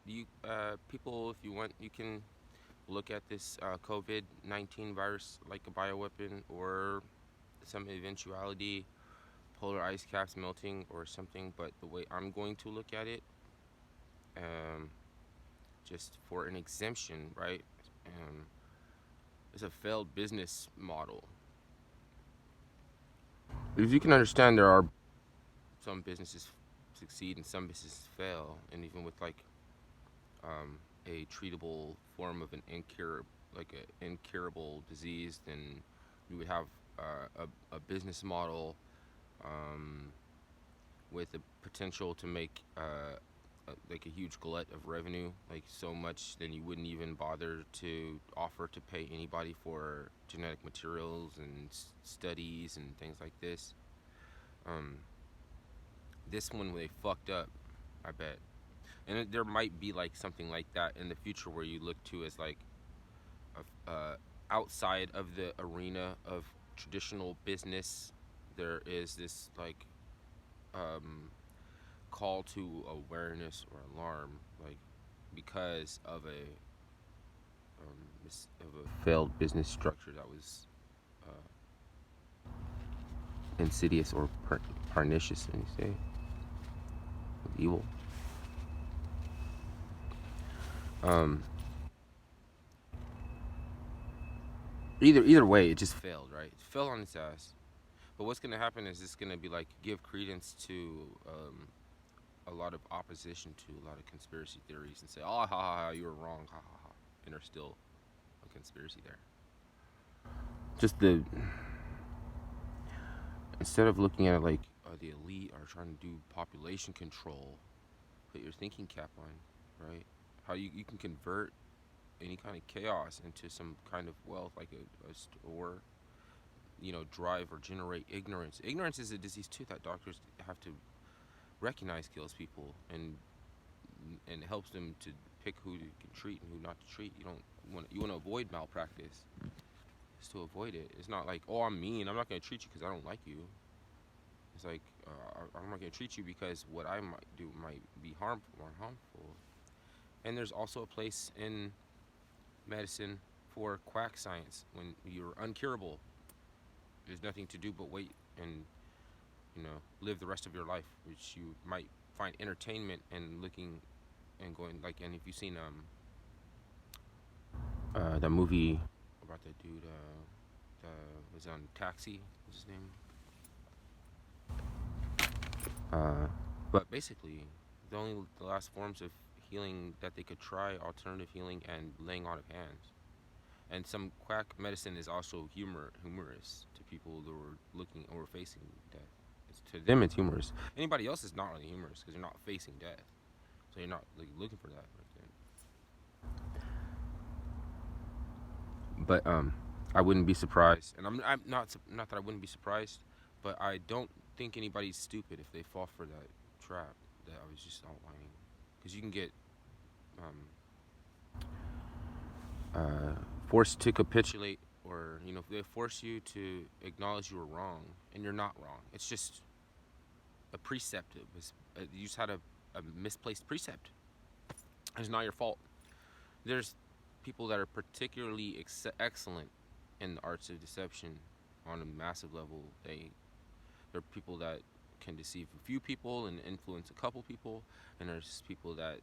You people, if you want, you can look at this COVID-19 virus like a bioweapon or some eventuality, polar ice caps melting or something. But the way I'm going to look at it, um, just for an exemption, right? Um, is a failed business model. Because you can understand there are some businesses succeed and some businesses fail, and even with like a treatable form of an incurable, like an incurable disease, then you would have a business model um, with the potential to make like a huge glut of revenue, like so much, then you wouldn't even bother to offer to pay anybody for genetic materials and studies and things like this. Um, this one they fucked up, I bet. And there might be like something like that in the future where you look to as like outside of the arena of traditional business. There is this like um, call to awareness or alarm, like because of a failed business structure that was uh, insidious or pernicious, and you say evil. Um, either way, it just failed, right? It fell on its ass. But what's gonna happen is it's gonna be like give credence to a lot of opposition to a lot of conspiracy theories and say, oh, ha ha ha, you were wrong, ha ha ha, and there's still a conspiracy there. Just the instead of looking at it like the elite are trying to do population control, put your thinking cap on, right? How you can convert any kind of chaos into some kind of wealth, like or drive or generate ignorance. Ignorance is a disease too that doctors have to recognize kills people and helps them to pick who to treat and who not to treat. You want to avoid malpractice. It's to avoid it. It's not like, oh, I'm mean. I'm not going to treat you because I don't like you. It's like I'm not going to treat you because what I might do might be harmful or harmful. And there's also a place in medicine for quack science when you're uncurable. There's nothing to do but wait and live the rest of your life, which you might find entertainment and looking and going like. And if you've seen the movie about the dude that was on Taxi, what's his name? Uh, but basically, the last forms of healing that they could try alternative healing and laying on of hands. And some quack medicine is also humorous to people who are looking or facing death. To them, it's humorous. Anybody else is not really humorous because you're not facing death, so you're not like looking for that right then. But I wouldn't be surprised, and I'm not that I wouldn't be surprised, but I don't think anybody's stupid if they fall for that trap that I was just outlining, because you can get um, forced to capitulate, or if they force you to acknowledge you were wrong, and you're not wrong. It's just a precept. You just had a misplaced precept. It's not your fault. There's people that are particularly excellent in the arts of deception on a massive level. There are people that can deceive a few people and influence a couple people, and there's people that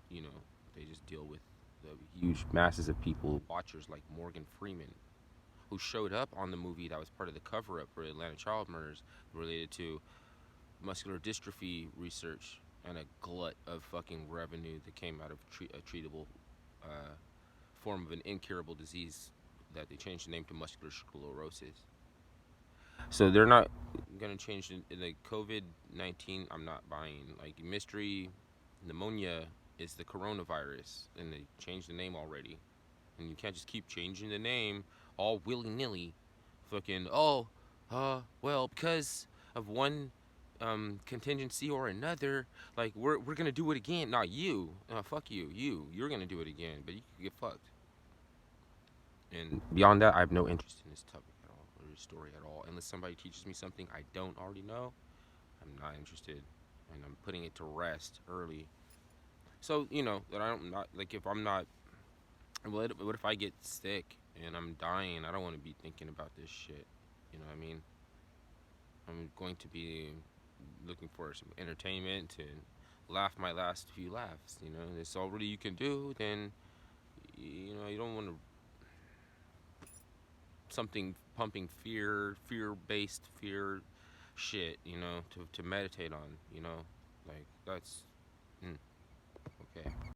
you know they just deal with the huge masses of people, watchers like Morgan Freeman, who showed up on the movie that was part of the cover-up for Atlanta child murders related to muscular dystrophy research and a glut of fucking revenue that came out of a treatable uh, form of an incurable disease that they changed the name to muscular sclerosis. So they're not gonna change the COVID-19. I'm not buying like mystery pneumonia is the coronavirus, and they changed the name already. And you can't just keep changing the name all willy nilly. Fucking well because of one contingency or another, like we're gonna do it again. Not you. Fuck you. You're gonna do it again, but you could get fucked. And beyond that, I have no interest in this topic at all or this story at all. Unless somebody teaches me something I don't already know, I'm not interested, and I'm putting it to rest early. So that I don't not like if I'm not. What if I get sick and I'm dying? I don't want to be thinking about this shit. You know what I mean? I'm going to be looking for some entertainment and laugh my last few laughs. It's all really you can do. Then you don't want to something pumping fear-based fear shit. To meditate on. Like that's okay.